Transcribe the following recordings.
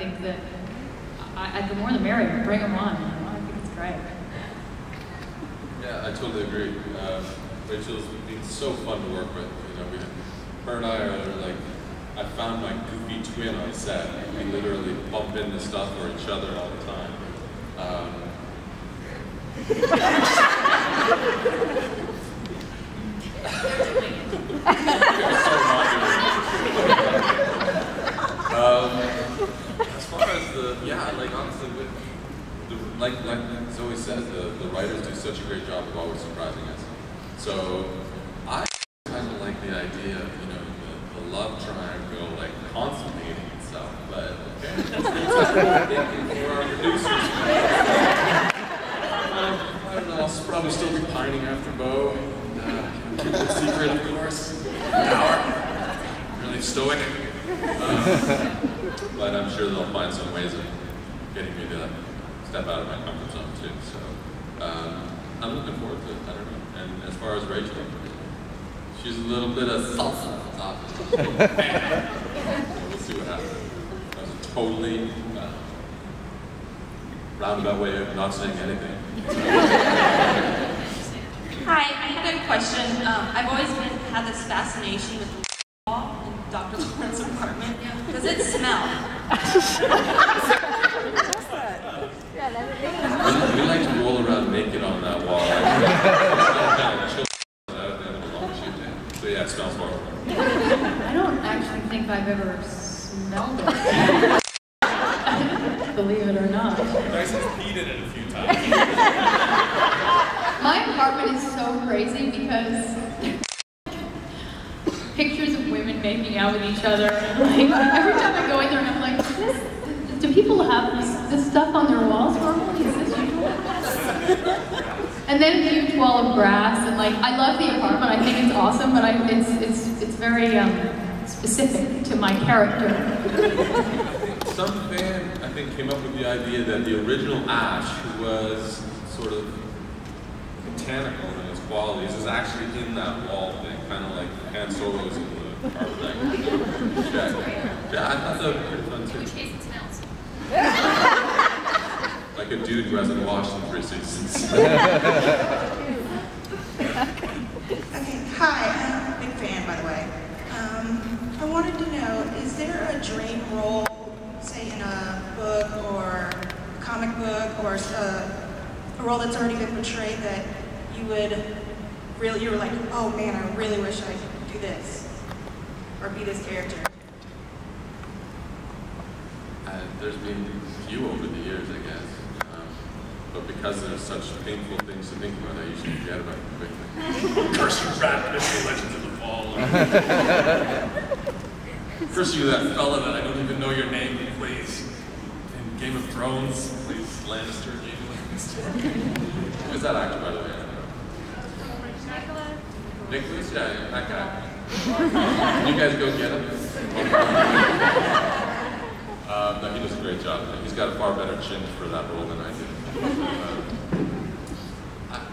think that the more the merrier. Bring them on. I think it's great. Yeah, I totally agree. Rachel's been so fun to work with. You know, her and I are like, I found my goofy twin on set. We literally bump into stuff for each other all the time. As far as like honestly, like Zoe says, the writers do such a great job of always surprising us. So I kind of like the idea of, you know, the love triangle like consummating itself, but okay, that's thinking for our producers. I don't know, I'll probably still be pining after Bo, and keep the secret, of course. Power. Really stoic. But I'm sure they'll find some ways of getting me to step out of my comfort zone too. So I'm looking forward to it. I don't know. And as far as Rachel, she's a little bit of salsa on top. We'll see what happens. That was a totally roundabout way of not saying anything. Hi, I had a question. I've always had this fascination with the wall in Dr. Lawrence's apartment. Does it smell? We like to roll around naked on that wall. So yeah, it smells horrible. I don't actually think I've ever smelled it. Believe it or not. Bryce has peed in it a few times. My apartment is so crazy because pictures of women making out with each other. Like, every time I go in there and I'm like, do people have this stuff on their walls normally? Is this usual? And then a huge wall of grass, and like, I love the apartment. I think it's awesome, but it's very specific to my character. Some fan, I think, came up with the idea that the original Ash, who was sort of botanical in his qualities, is actually in that wall thing, kind of like Han Solo's in the car thing. Yeah, I thought that was pretty fun too. In which case it smells. Like a dude who hasn't washed in 3 seasons. Okay, hi, I'm a big fan, by the way. I wanted to know, is there a dream role, say in a book or a comic book, or a role that's already been portrayed that you were like, oh man, I really wish I could do this, or be this character? There's been a few over the years, I guess. But because there's such painful things to think about, I usually forget about it quickly. Curse you, rat, Mystery Legends of the Fall. Curse you, that fella that I don't even know your name, please. In Game of Thrones, please, Lannister, Jaime Lannister. Who's that actor, by the way? Nicholas? Yeah, that guy. You guys go get him? No, he does a great job. He's got a far better chin for that role than I do.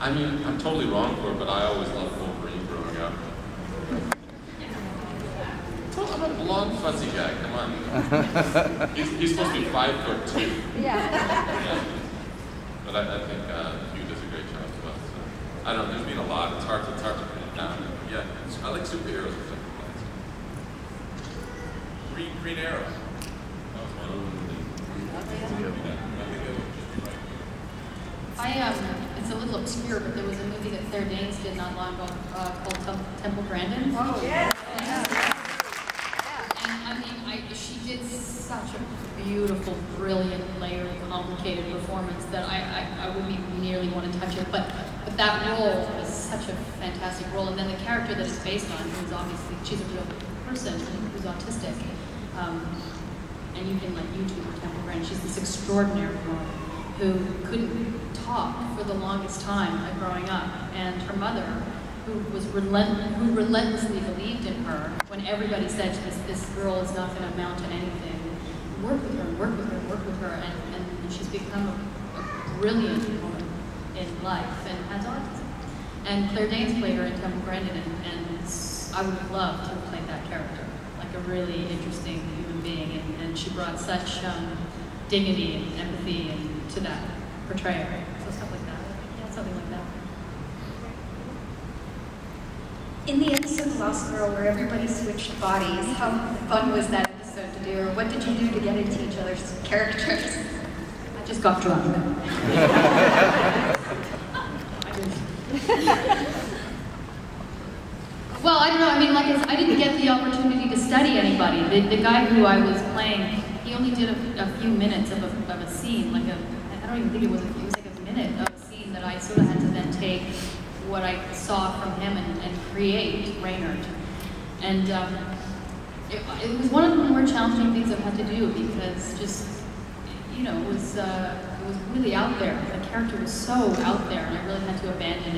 I mean, I'm totally wrong for it, but I always loved Wolverine growing up. I'm a blonde, fuzzy guy, come on. He's supposed to be 5'2". Yeah. But I think Hugh does a great job as well. So. I don't know, there's been a lot. It's hard to pin it down. Yeah, I like superheroes or something. Green Arrow. It's a little obscure, but there was a movie that Claire Danes did not long ago called Temple Grandin. Oh, yeah. And I mean, she did such a beautiful, brilliant, layered, complicated performance that I wouldn't even nearly want to touch it. But that role is such a fantastic role. And then the character that it's based on, who's obviously, she's a real person who's autistic. And you can YouTube her Temple Grandin. She's this extraordinary woman who couldn't talk for the longest time growing up, and her mother, who relentlessly believed in her when everybody said this girl is not going to amount to anything. Work with her, and she's become a brilliant woman in life and has autism. And Claire Danes played her in Comicpalooza, and I would love to have played that character, like a really interesting human human being, and she brought such dignity and empathy to that portrayal. So stuff like that. Yeah, something like that. In the episode Lost Girl where everybody switched bodies, how fun was that episode to do? Or what did you do to get into each other's characters? I just got drunk. Well, I don't know. I mean, like I didn't get the opportunity to study anybody. The guy who I was playing, he only did a few minutes of a scene. I don't even think it was like a minute of a scene that I sort of had to then take what I saw from him and create Reynard. And it was one of the more challenging things I've had to do because just, you know, it was really out there. The character was so out there, and I really had to abandon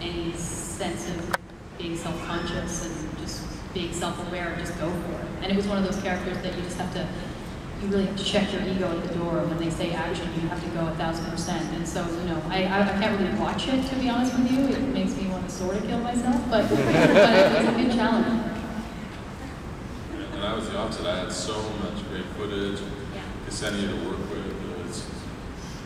any sense of being self-conscious and just being self-aware and just go for it. And it was one of those characters that you just have to, you really have to check your ego at the door. When they say action, you have to go 1,000%. And so, you know, I can't really watch it, to be honest with you. It makes me want to sort of kill myself, but it was a good challenge. And I was the opposite. I had so much great footage. Ksenia to work with.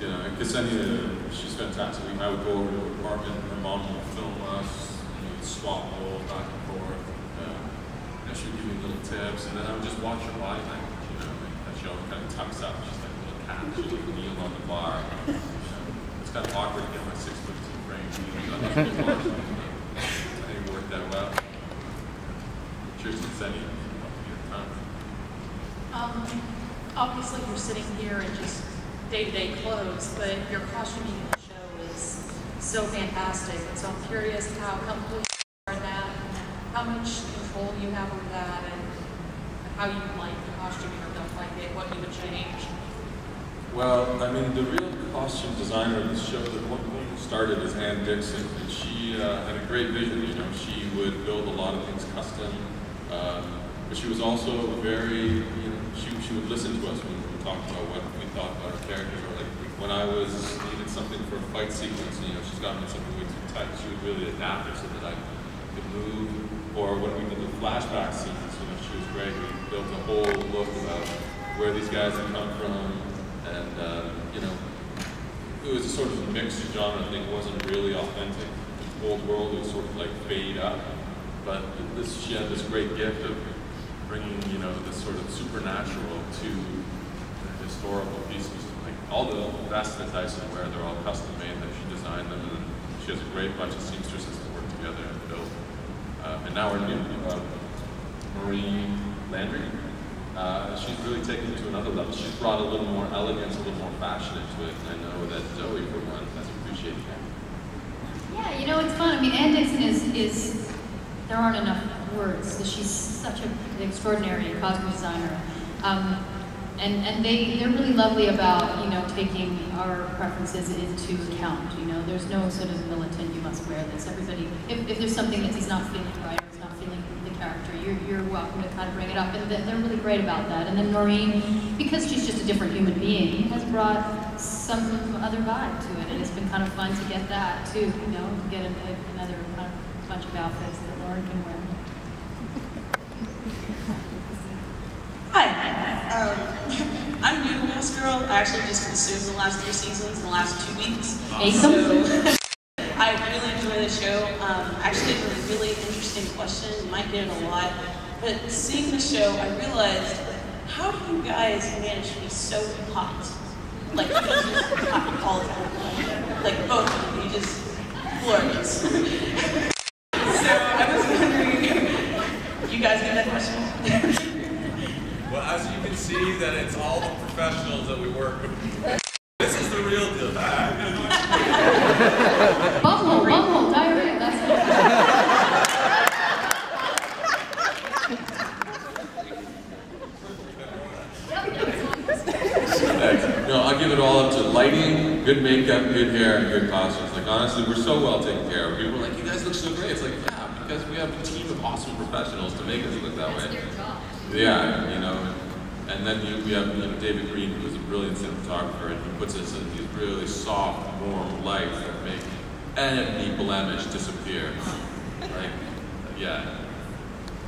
You know, Ksenia, she's fantastic. I would go over to her apartment, her mom would film us, swap roles back and forth. She would give me little tips, and then I would just watch her body language, you know, and she always kind of tucks up. She's like a little cat. She would kneel on the bar. It's kind of awkward to get my 6'2" frame kneeling on the bar. I think it worked out well. Cheers to Ksenia. Obviously you're sitting here in just day-to-day clothes, but your costuming in the show is so fantastic. And so I'm curious how comfortable you are in that, how much control you have over that, and how you like the costuming or don't like it, what you would change. Well, I mean, the real costume designer of the show, the one who started is Ann Dixon, and she had a great vision. You know, she would build a lot of things custom, but she was also very, you know, she would listen to us when we talked about what we thought about our characters. Or like when I needed something for a fight sequence, you know, she's got me something way too tight. She would really adapt it so that I could move. Or when we did the flashback scenes, you know, she was great. We built a whole look about where these guys had come from. And, you know, it was a sort of mixed genre thing. It wasn't really authentic. The old world was sort of like fade up. But she had this great gift of bringing, you know, this sort of supernatural to the historical pieces. Like all the vests that Dyson wear, they're all custom made, that she designed them. And she has a great bunch of seamstresses that work together and build. And now our new Marie Landry. She's really taken it to another level. She's brought a little more elegance, a little more fashion into it, and I know that Zoie, for one, has appreciated that. Yeah, you know, it's fun. I mean, Ann Dixon is there aren't enough words. She's such an extraordinary costume designer. And they're really lovely about, you know, taking our preferences into account. You know, there's no sort of militant, you must wear this. Everybody, if there's something that is not feeling right or is not feeling the character, you're welcome to kind of bring it up. And they're really great about that. And then Noreen, because she's just a different human being, has brought some other vibe to it. And it's been kind of fun to get that too, you know, to get another kind of bunch of outfits that Lauren can wear. Hi. I'm new to Lost Girl. I actually just consumed the last 3 seasons in the last 2 weeks. So I really enjoy the show. Actually, it's a really interesting question. You might get it a lot. But seeing the show, I realized, how do you guys manage to be so hot? Like, you just hot all the time. Like, both of you just glorious. So I was wondering, you guys get that question? Well, as you can see, that it's all the professionals that we work with. This is the real deal. Bumhole, diarrhea, that's it. No, I'll give it all up to lighting, good makeup, good hair, and good costumes. Like, honestly, we're so well taken care of. People are like, you guys look so great. It's like, yeah, because we have a team of awesome professionals to make us look that way. That's their job. Yeah, you know, and then we have, you know, David Green, who's a brilliant cinematographer, and he puts us in these really soft, warm lights that make any blemish disappear. Like, yeah.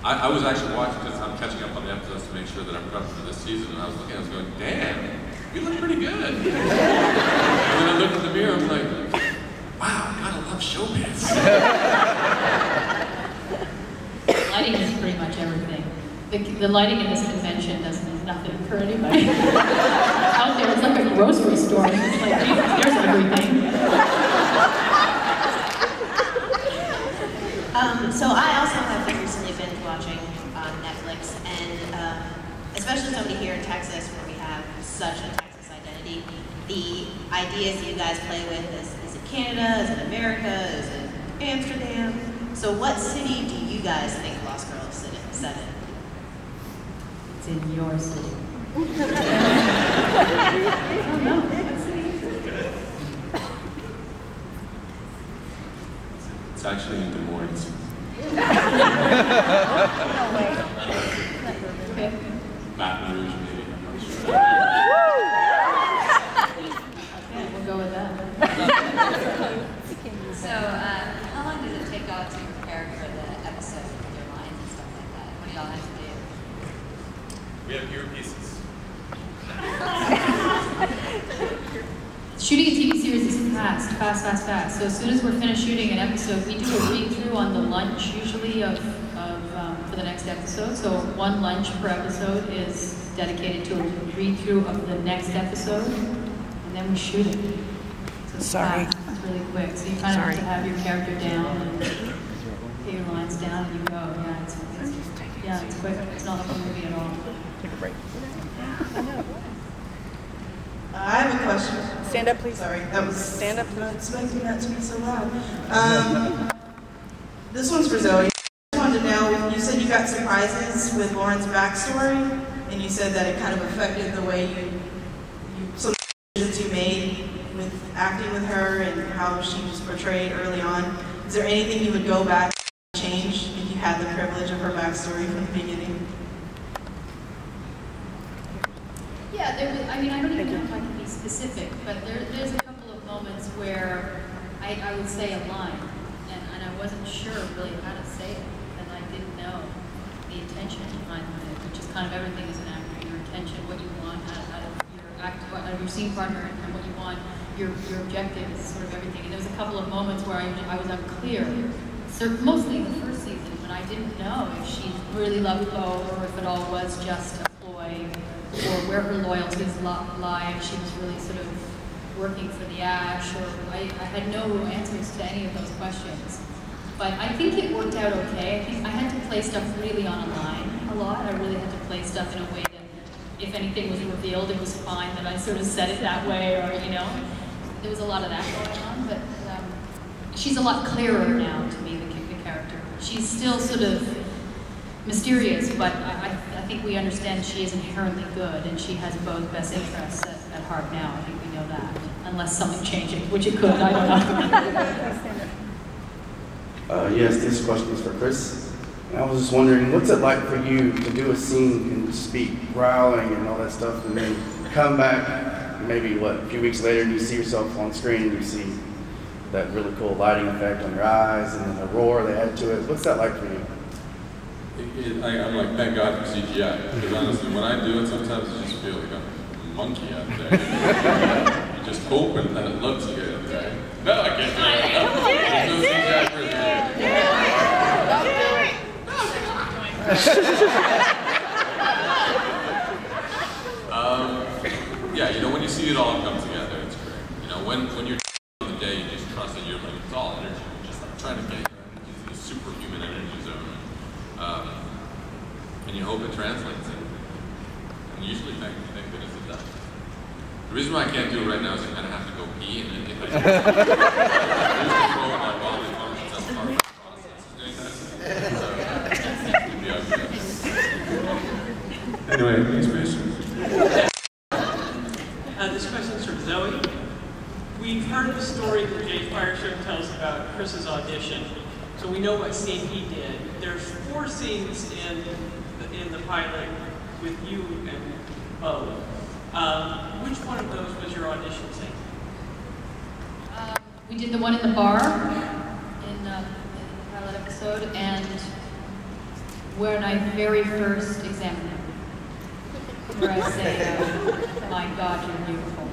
I was actually watching because I'm catching up on the episodes to make sure that I'm prepped for this season, and I was looking, I was going, damn, you look pretty good. And then I looked in the mirror, I'm like, wow, gotta love showbiz. Lighting is pretty much everything. The lighting in this convention does nothing for anybody. Out there, it's like a grocery store. It's like, Jesus, there's everything. So I also have recently been watching on Netflix, and especially somebody here in Texas, where we have such a Texas identity, the ideas that you guys play with is it Canada, is it America, is it Amsterdam? So what city do you guys think Lost Girl is set in? It's in your city. I don't know. What city is it? It's actually in Des Moines. Baton Rouge, maybe. I'm not sure. Okay, we'll go with that. So, how long does it take y'all to prepare for the episode with your lines and stuff like that? What do y'all have to do? We have earpieces. Shooting a TV series is fast. So as soon as we're finished shooting an episode, we do a read-through on the lunch usually for the next episode. So one lunch per episode is dedicated to a read-through of the next episode, and then we shoot it. So it's fast. It's really quick. So you kind of have to have your character down and get your lines down, and you go. Yeah, it's quick. It's not like a movie at all. Take a break. I have a question. Stand up, please. Sorry, that was Stand up. not expecting that to be so loud. This one's for Zoe. I just wanted to know, you said you got surprises with Lauren's backstory, and you said that it kind of affected the way some decisions you made with acting with her and how she was portrayed early on. Is there anything you would go back and change if you had the privilege of her backstory from the beginning? Yeah, there was, I mean, I don't even know if I can be specific, but there's a couple of moments where I would say a line, and I wasn't sure really how to say it, and I didn't know the intention behind it, which is kind of everything as an actor, your intention, what you want out of your act, out of your scene partner, and what you want, your objective is sort of everything. And there was a couple of moments where I was unclear, mostly in the first season, when I didn't know if she really loved Bo or if it all was just a ploy, or where her loyalties lie, if she was really sort of working for the Ash, or I had no answers to any of those questions. But I think it worked out okay. I think I had to play stuff really on a line a lot. I really had to play stuff in a way that if anything was revealed, it was fine that I sort of said it that way, or, you know, there was a lot of that going on. But she's a lot clearer now to me, the character. She's still sort of mysterious, but I think we understand she is inherently good, and she has both best interests at heart now. I think we know that, unless something changes, which it could, I don't know. Yes, this question is for Kris. And I was just wondering, what's it like for you to do a scene and speak growling and all that stuff, and then come back, maybe, a few weeks later, and you see yourself on screen, and you see that really cool lighting effect on your eyes, and then the roar they add to it. What's that like for you? I'm like, thank God for CGI, because honestly, when I do it, sometimes I just feel like a monkey out there. You just hoping that it looks good, right? No, I can't do it. There's no CGI for it. Yeah, you know, when you see it all come together, it's great. You know, when you're on the day, you just trust that you're like, it's all energy. You're just like trying to get into the superhuman energy zone. And you hope it translates, and usually thank goodness it does. The reason why I can't do it right now is I kind of have to go pee, and if I do, usually throw my bodily functions as part of my process of doing that. So, anyway, thanks, Mason. This question's from Zoe. We've heard the story that Jay Fireshow tells about Kris's audition, so we know what scene he did. There's 4 scenes in the pilot with you and Bo. Which one of those was your audition scene? We did the one in the bar in the pilot episode, and when I very first examined them, where I say, my God, you're beautiful.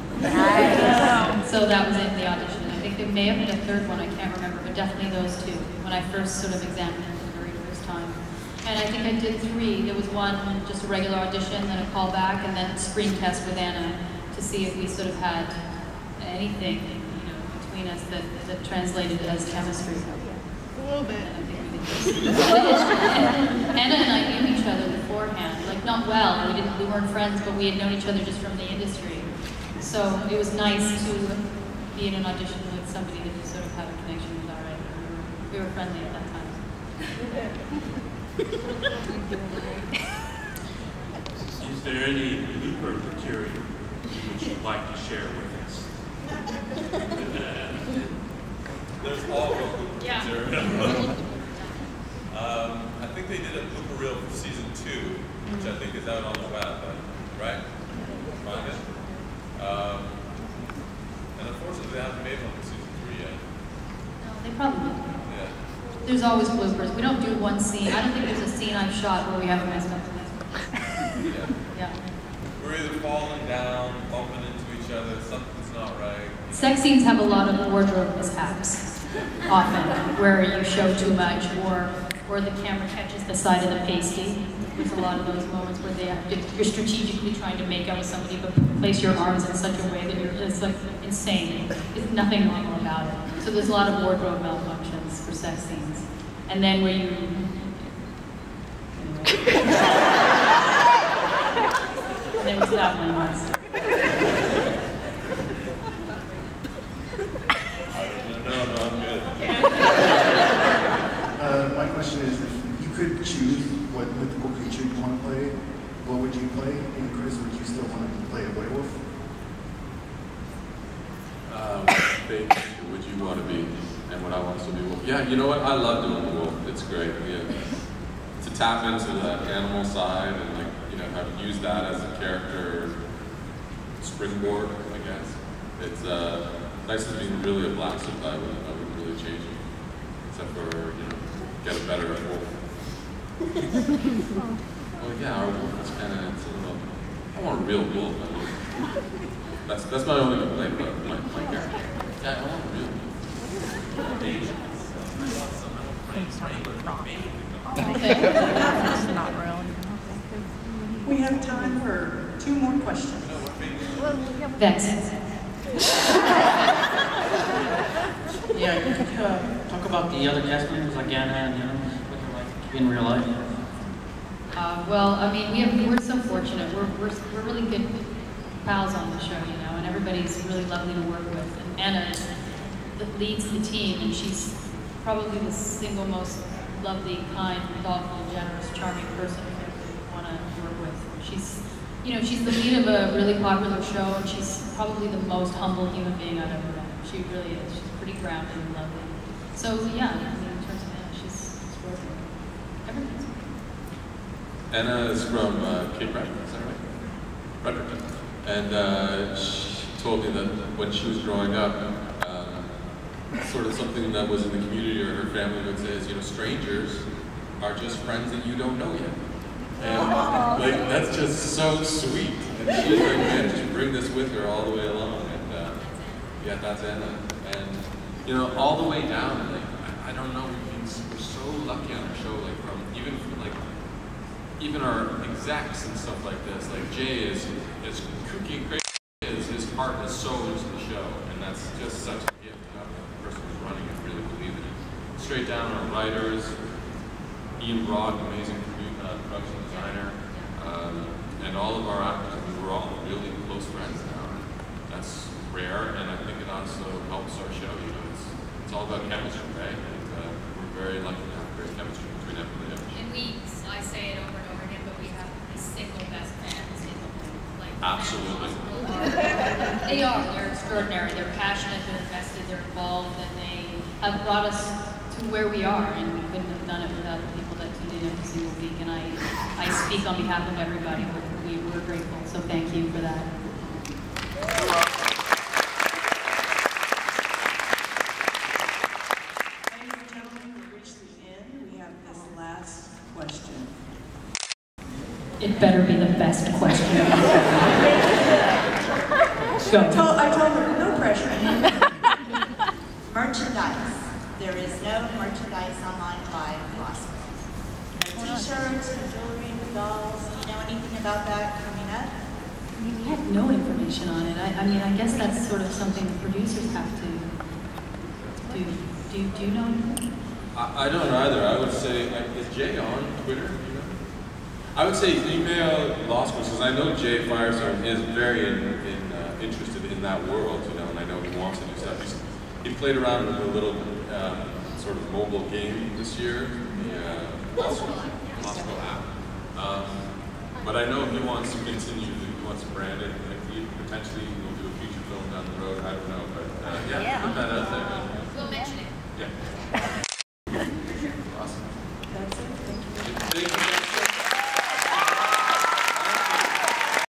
So that was in the audition. I think there may have been a third one, I can't remember, but definitely those two, when I first sort of examined them for the very first time. And I think I did 3. There was one, just a regular audition, then a callback, and then a screen test with Anna to see if we sort of had anything, you know, between us that translated as chemistry. A little bit. And I think we did. Anna and I knew each other beforehand, like not well. We weren't friends, but we had known each other just from the industry. So it was nice to be in an audition with somebody that you sort of have a connection with already. We were friendly at that time. Is there any blooper material which you'd like to share with us? There's all the blooper material. I think they did a blooper reel for season 2, which I think is out on the web, right? Find it? And unfortunately, they haven't made one for season 3 yet. No, they probably will. Yeah. There's always bloopers. We don't do one scene. I don't think there's a scene I've shot where we haven't messed up. Yeah. Yeah. We're either falling down, bumping into each other, something's not right. Sex scenes have a lot of wardrobe mishaps, often, where you show too much, or the camera catches the side of the pasty. There's a lot of those moments where you're strategically trying to make out with somebody, but place your arms in such a way that it's like insane. There's nothing normal about it. So there's a lot of wardrobe malfunctions for sex scenes. And then where you... And there was that one once. No, I'm good. My question is, if you could choose what mythical creature you want to play, what would you play? And Kris, would you still want to play a werewolf? Fake creature would you want to be, and what I want to be wolf? Yeah, you know what? I love doing the wolf. It's great. Yeah. To tap into that animal side and have used that as a character springboard, I guess. It's nice to be really a blast with that. I wouldn't really change it, except for get a better wolf. Well, yeah, our wolf is kind of, I want a real wolf. I mean, that's my only complaint about my character. Yeah, I want a real wolf. It's not real. We have time for 2 more questions. Vex. Yeah, you could talk about the other cast members like Anna and what they're like in real life. Well, I mean, we're so fortunate. We're really good pals on the show, and everybody's really lovely to work with. And Anna leads the team, and she's probably the single most lovely, kind, thoughtful, generous, charming person you want to work with. She's the lead of a really popular show, and she's probably the most humble human being I've ever met. She really is. She's pretty grounded and lovely. So yeah, I mean, in terms of Anna, she's extraordinary. Everything's Anna is from Cape Breton, is that right? Fredericton. And she told me that when she was growing up, sort of something that was in the community or her family would say is, strangers are just friends that you don't know yet. And that's just so sweet. And she's like, man, just bring this with her all the way along. And yeah, that's Anna. And all the way down, I don't know, we're so lucky on our show, even our execs and stuff like this. Like Jay is kooky and crazy. His heart is so into the show, and that's just such a gift to have the person who's running it really believe in it. Straight down our writers, Ian Broad, amazing production designer, and all of our actors. I mean, we're all really close friends now. That's rare, and I think it also helps our show. It's all about chemistry, right? And we're very lucky to have great chemistry between everybody. And I say it over and over again, but we have the single best fans in the world. Absolutely. They are. They're extraordinary. They're passionate. They're invested. They're involved, and they have brought us to where we are. And we couldn't have done it without the people that tune in every single week. And I speak on behalf of everybody. We're grateful. So thank you for that. Ladies and gentlemen, we've reached the end. We have this last question. better be the best question. Go. I told her, no pressure. Merchandise. There is no merchandise online by Oscar. No t-shirts, no jewelry, no dolls. Do you know anything about that coming up? I mean, we have no information on it. I mean, I guess that's sort of something the producers have to do. Do you know anything? I don't either. I would say, is Jay on Twitter? You know? I would say email Law School, because I know Jay Firestone is very interested in that world, you know, and I know he wants to do stuff. He played around with a little sort of mobile game this year, the Law School app. But I know he wants to continue, he wants to brand it, and he potentially will do a feature film down the road. I don't know, but yeah, put that out there. We'll mention it. Yeah.